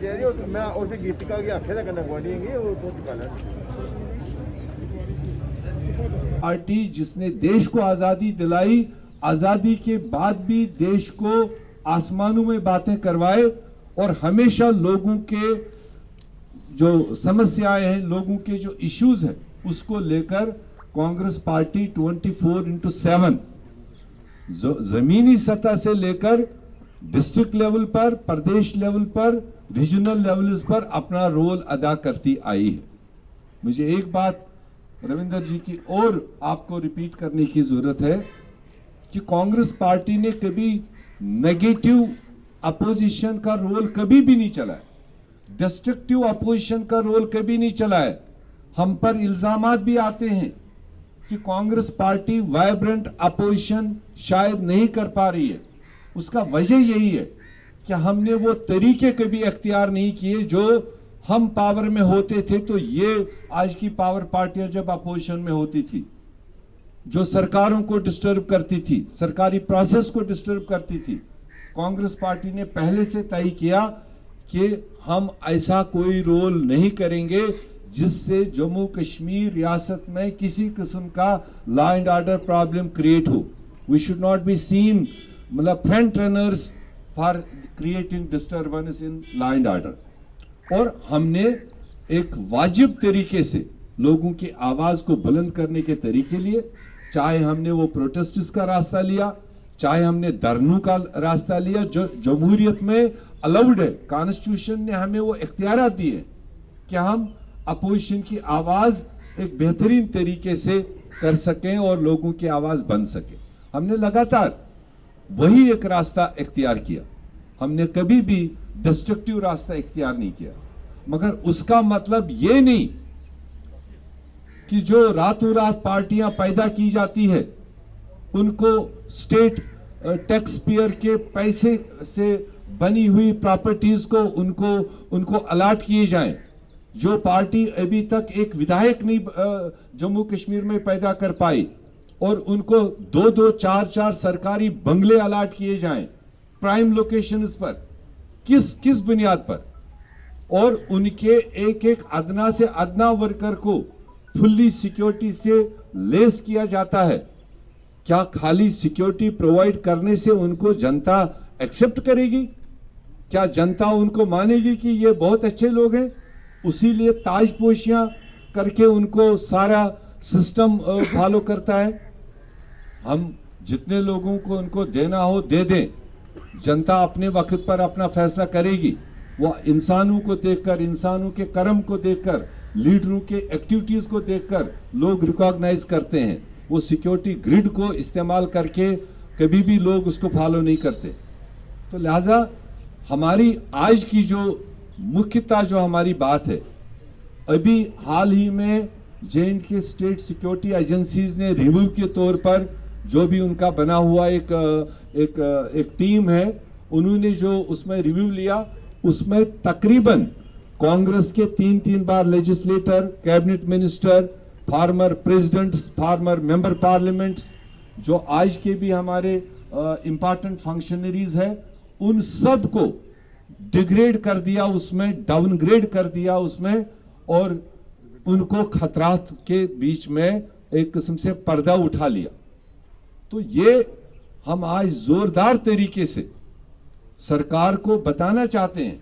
मैं उसे गीतिका की आखे दा कन्नै गुआंढियें वो पहुंच पाला पार्टी जिसने देश को आजादी दिलाई, आजादी के बाद भी देश को आसमानों में बातें करवाए और हमेशा लोगों के जो समस्याएं हैं, लोगों के जो इश्यूज हैं, उसको लेकर कांग्रेस पार्टी 24/7 जमीनी सतह से लेकर डिस्ट्रिक्ट लेवल पर, प्रदेश लेवल पर, रीजनल लेवल्स पर अपना रोल अदा करती आई है। मुझे एक बात रविंदर जी की और आपको रिपीट करने की जरूरत है कि कांग्रेस पार्टी ने कभी नेगेटिव अपोजिशन का रोल कभी भी नहीं चलाया, डिस्ट्रक्टिव अपोजिशन का रोल कभी नहीं चलाया। हम पर इल्जामात भी आते हैं कि कांग्रेस पार्टी वाइब्रेंट अपोजिशन शायद नहीं कर पा रही है। उसका वजह यही है कि हमने वो तरीके कभी अख्तियार नहीं किए जो हम पावर में होते थे। तो ये आज की पावर पार्टियां जब अपोजिशन में होती थी, जो सरकारों को डिस्टर्ब करती थी, सरकारी प्रोसेस को डिस्टर्ब करती थी, कांग्रेस पार्टी ने पहले से तय किया कि हम ऐसा कोई रोल नहीं करेंगे जिससे जम्मू कश्मीर रियासत में किसी किस्म का law and order problem create हो। We should not be seen मतलब front runners for creating disturbance in law and order. और हमने एक वाजिब तरीके से लोगों की आवाज को बुलंद करने के तरीके लिए, चाहे हमने वो प्रोटेस्ट का रास्ता लिया, चाहे हमने धरनों का रास्ता लिया, जो जमहूरियत में अलाउड है। कॉन्स्टिट्यूशन ने हमें वो इख्तियारात दिए कि हम अपोजिशन की आवाज एक बेहतरीन तरीके से कर सकें और लोगों की आवाज बन सके। हमने लगातार वही एक रास्ता इख्तियार किया, हमने कभी भी डिस्ट्रक्टिव रास्ता इख्तियार नहीं किया। मगर उसका मतलब ये नहीं कि जो रातों रात पार्टियां पैदा की जाती है उनको स्टेट टैक्स पेयर के पैसे से बनी हुई प्रॉपर्टीज को उनको अलॉट किए जाएं। जो पार्टी अभी तक एक विधायक नहीं जम्मू कश्मीर में पैदा कर पाई और उनको 2-2, 4-4 सरकारी बंगले अलॉट किए जाएं प्राइम लोकेशंस पर, किस बुनियाद पर? और उनके एक अदना से अदना वर्कर को फुल्ली सिक्योरिटी से लेस किया जाता है। क्या खाली सिक्योरिटी प्रोवाइड करने से उनको जनता एक्सेप्ट करेगी? क्या जनता उनको मानेगी कि ये बहुत अच्छे लोग हैं? उसी लिए ताजपोशियां करके उनको सारा सिस्टम फॉलो करता है। हम जितने लोगों को उनको देना हो दे दें, जनता अपने वक्त पर अपना फैसला करेगी। वो इंसानों को देखकर, इंसानों के कर्म को देखकर, लीडरों के एक्टिविटीज को देखकर लोग रिकॉग्नाइज करते हैं। वो सिक्योरिटी ग्रिड को इस्तेमाल करके कभी भी लोग उसको फॉलो नहीं करते। तो लिहाजा हमारी आज की जो मुख्यतः जो हमारी बात है, अभी हाल ही में J&K स्टेट सिक्योरिटी एजेंसीज ने रिव्यू के तौर पर जो भी उनका बना हुआ एक टीम है, उन्होंने जो उसमें रिव्यू लिया, उसमें तकरीबन कांग्रेस के 3 बार legislator, cabinet minister, former president, former member parliament, जो आज के भी हमारे इंपॉर्टेंट फंक्शनरीज है, उन सब को डिग्रेड कर दिया, उसमें डाउनग्रेड कर दिया उसमें, और उनको खतरात के बीच में एक किस्म से पर्दा उठा लिया। तो ये हम आज जोरदार तरीके से सरकार को बताना चाहते हैं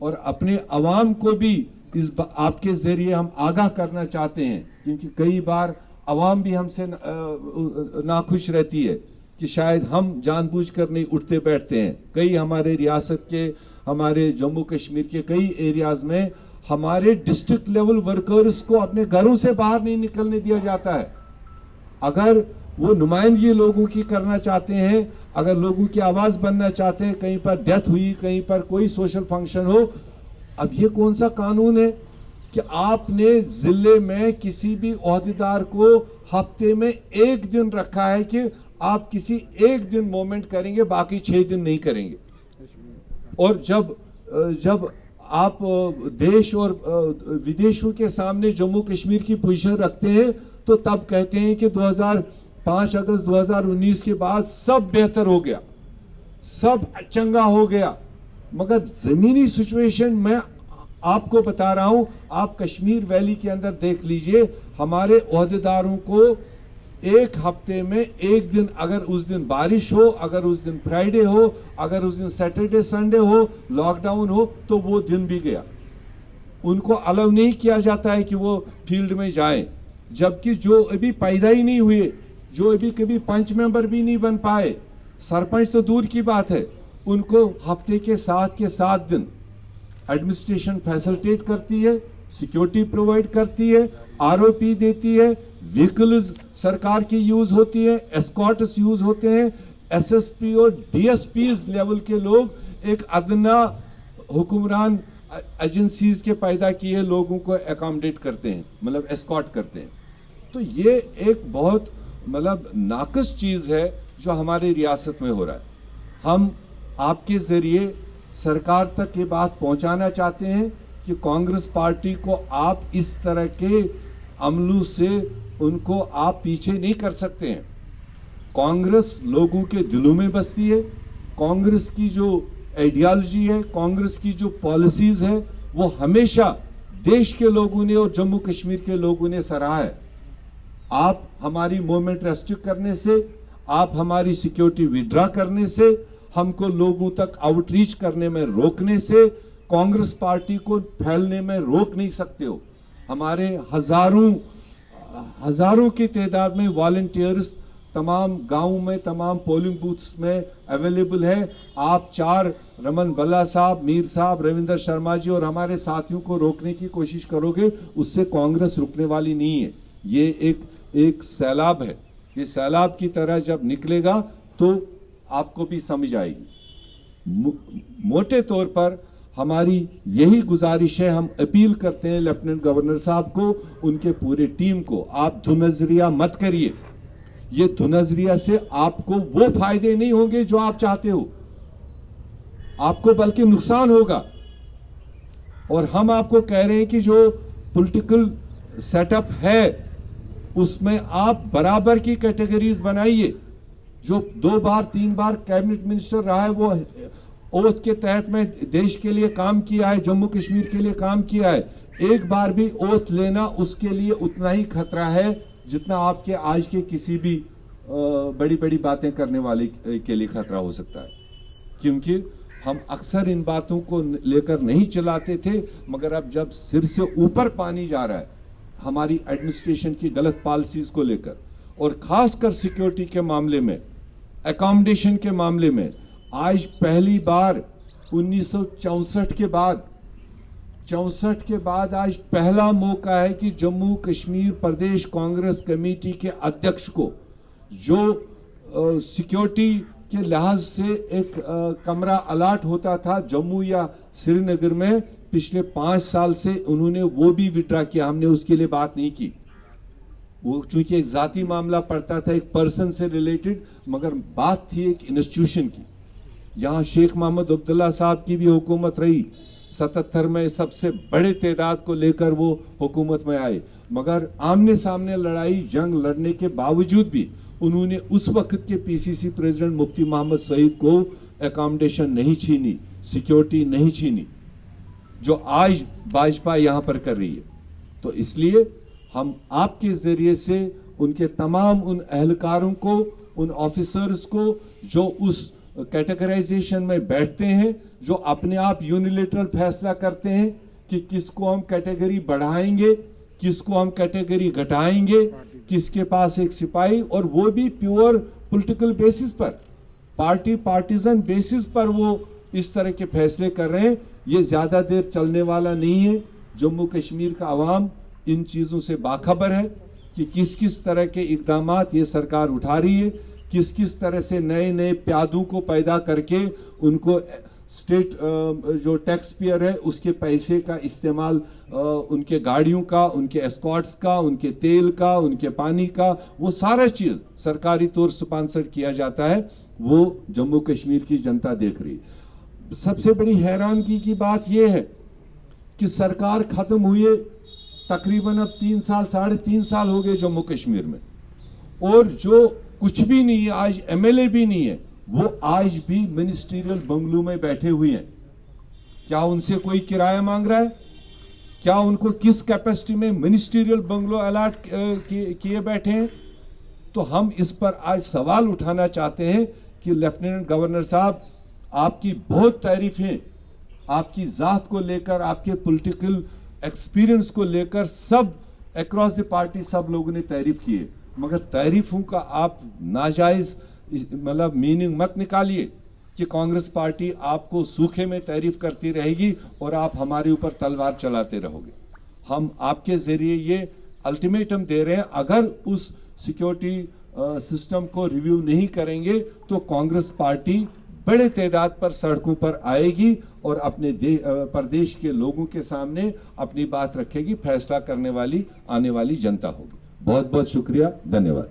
और अपने अवाम को भी इस आपके जरिए हम आगाह करना चाहते हैं, क्योंकि कई बार अवाम भी हमसे नाखुश रहती है कि शायद हम जानबूझकर नहीं उठते बैठते हैं। कई हमारे रियासत के, हमारे जम्मू कश्मीर के कई एरियाज में हमारे डिस्ट्रिक्ट लेवल वर्कर्स को अपने घरों से बाहर नहीं निकलने दिया जाता है। अगर वो नुमाइंदगी लोगों की करना चाहते हैं, अगर लोगों की आवाज बनना चाहते हैं, कहीं पर डेथ हुई, कहीं पर कोई सोशल फंक्शन हो, अब ये कौन सा कानून है कि आपने जिले में किसी भी ओहदेदार को हफ्ते में 1 दिन रखा है कि आप किसी 1 दिन मूवमेंट करेंगे, बाकी 6 दिन नहीं करेंगे। और जब आप देश और विदेशों के सामने जम्मू कश्मीर की पोजीशन रखते हैं तो तब कहते हैं कि 5 अगस्त 2019 के बाद सब बेहतर हो गया, सब चंगा हो गया, मगर जमीनी सिचुएशन में आपको बता रहा हूं, आप कश्मीर वैली के अंदर देख लीजिए, हमारे ओहदेदारों को एक हफ्ते में एक दिन, अगर उस दिन बारिश हो, अगर उस दिन फ्राइडे हो, अगर उस दिन सैटरडे संडे हो, लॉकडाउन हो, तो वो दिन भी गया। उनको अलाउ नहीं किया जाता है कि वो फील्ड में जाएं, जबकि जो अभी पैदा ही नहीं हुए, जो अभी कभी पंच मेंबर भी नहीं बन पाए, सरपंच तो दूर की बात है, उनको हफ्ते के 7 दिन एडमिनिस्ट्रेशन फैसिलिटेट करती है, सिक्योरिटी प्रोवाइड करती है, आरओपी देती है, व्हीकल्स सरकार की यूज होती है, एस्कॉर्ट्स यूज होते हैं, एसएसपी और डीएसपी लेवल के लोग एक अदना हुक्मरान एजेंसीज के पैदा किए लोगों को एकोमोडेट करते हैं, मतलब एस्कॉर्ट करते हैं। तो ये एक बहुत मतलब नाकस चीज है जो हमारी रियासत में हो रहा है। हम आपके जरिए सरकार तक ये बात पहुंचाना चाहते हैं कि कांग्रेस पार्टी को आप इस तरह के अमलों से उनको आप पीछे नहीं कर सकते हैं। कांग्रेस लोगों के दिलों में बसती है, कांग्रेस की जो आइडियोलॉजी है, कांग्रेस की जो पॉलिसीज है, वो हमेशा देश के लोगों ने और जम्मू कश्मीर के लोगों ने सराहा है। आप हमारी मूवमेंट रेस्ट्रिक्ट करने से, आप हमारी सिक्योरिटी विड्रॉ करने से, हमको लोगों तक आउटरीच करने में रोकने से कांग्रेस पार्टी को फैलने में रोक नहीं सकते हो। हमारे हजारों की तादाद में वॉलंटियर्स तमाम गांवों में, तमाम पोलिंग बूथ्स में अवेलेबल है। आप 4 रमन बल्ला साहब, मीर साहब, रविंदर शर्मा जी और हमारे साथियों को रोकने की कोशिश करोगे, उससे कांग्रेस रुकने वाली नहीं है। ये एक सैलाब है, ये सैलाब की तरह जब निकलेगा तो आपको भी समझ आएगी। मोटे तौर पर हमारी यही गुजारिश है, हम अपील करते हैं लेफ्टिनेंट गवर्नर साहब को, उनके पूरे टीम को, आप धुनजरिया मत करिए। ये धुनजरिया से आपको वो फायदे नहीं होंगे जो आप चाहते हो, आपको बल्कि नुकसान होगा। और हम आपको कह रहे हैं कि जो पॉलिटिकल सेटअप है उसमें आप बराबर की कैटेगरीज बनाइए। जो 2 बार 3 बार कैबिनेट मिनिस्टर रहा है, वो ओथ के तहत में देश के लिए काम किया है, जम्मू कश्मीर के लिए काम किया है। एक बार भी ओथ लेना उसके लिए उतना ही खतरा है जितना आपके आज के किसी भी बड़ी बड़ी बातें करने वाले के लिए खतरा हो सकता है। क्योंकि हम अक्सर इन बातों को लेकर नहीं चलाते थे, मगर अब जब सिर से ऊपर पानी जा रहा है हमारी एडमिनिस्ट्रेशन की गलत पॉलिसीज को लेकर, और खासकर सिक्योरिटी के मामले में, एकोमोडेशन के मामले में, आज पहली बार 1964 के बाद आज पहला मौका है कि जम्मू कश्मीर प्रदेश कांग्रेस कमेटी के अध्यक्ष को, जो सिक्योरिटी के लिहाज से एक कमरा अलाट होता था जम्मू या श्रीनगर में, पिछले 5 साल से उन्होंने वो भी विड्रा किया। हमने उसके लिए बात नहीं की, वो चूंकि एक जाती मामला पड़ता था, एक पर्सन से रिलेटेड, मगर बात थी एक इंस्टीट्यूशन की। यहां शेख मोहम्मद अब्दुल्ला साहब की भी हुकूमत रही, 77 में सबसे बड़े तादाद को लेकर वो हुकूमत में आए, मगर आमने सामने लड़ाई जंग लड़ने के बावजूद भी उन्होंने उस वक्त के पीसीसी प्रेसिडेंट मुफ्ती मोहम्मद सईद को एकोमोडेशन नहीं छीनी, सिक्योरिटी नहीं छीनी, जो आज भाजपा यहां पर कर रही है। तो इसलिए हम आपके जरिए से उनके तमाम उन एहलकारों को, उन ऑफिसर्स को जो उस कैटेगराइजेशन में बैठते हैं, जो अपने आप यूनिलेटरल फैसला करते हैं कि किसको हम कैटेगरी बढ़ाएंगे, किसको हम कैटेगरी घटाएंगे, किसके पास एक सिपाही, और वो भी प्योर पॉलिटिकल बेसिस पर, पार्टीजन बेसिस पर वो इस तरह के फैसले कर रहे हैं। ये ज्यादा देर चलने वाला नहीं है। जम्मू कश्मीर का अवाम इन चीजों से बाखबर है कि किस किस तरह के इकदामात ये सरकार उठा रही है, किस किस तरह से नए नए प्यादों को पैदा करके उनको स्टेट जो टैक्स पेयर है उसके पैसे का इस्तेमाल, उनके गाड़ियों का, उनके एस्कॉर्ट्स का, उनके तेल का, उनके पानी का, वो सारा चीज सरकारी तौर स्पॉन्सर किया जाता है। वो जम्मू कश्मीर की जनता देख रही है। सबसे बड़ी हैरानगी की बात यह है कि सरकार खत्म हुए तकरीबन अब 3 साल 3.5 साल हो गए जम्मू कश्मीर में, और जो कुछ भी नहीं है, आज एमएलए भी नहीं है, वो आज भी मिनिस्ट्रियल बंगलों में बैठे हुए हैं। क्या उनसे कोई किराया मांग रहा है? क्या उनको किस कैपेसिटी में मिनिस्ट्रियल बंगलो अलॉट किए बैठे हैं? तो हम इस पर आज सवाल उठाना चाहते हैं कि लेफ्टिनेंट गवर्नर साहब, आपकी बहुत तारीफें, आपकी जात को लेकर, आपके पॉलिटिकल एक्सपीरियंस को लेकर सब अक्रॉस द पार्टी सब लोगों ने तारीफ की है, मगर तारीफों का आप नाजायज मतलब मीनिंग मत निकालिए कि कांग्रेस पार्टी आपको सूखे में तारीफ करती रहेगी और आप हमारे ऊपर तलवार चलाते रहोगे। हम आपके जरिए ये अल्टीमेटम दे रहे हैं, अगर उस सिक्योरिटी सिस्टम को रिव्यू नहीं करेंगे तो कांग्रेस पार्टी बड़े तादाद पर सड़कों पर आएगी और अपने प्रदेश के लोगों के सामने अपनी बात रखेगी। फैसला करने वाली आने वाली जनता होगी। बहुत बहुत शुक्रिया, धन्यवाद।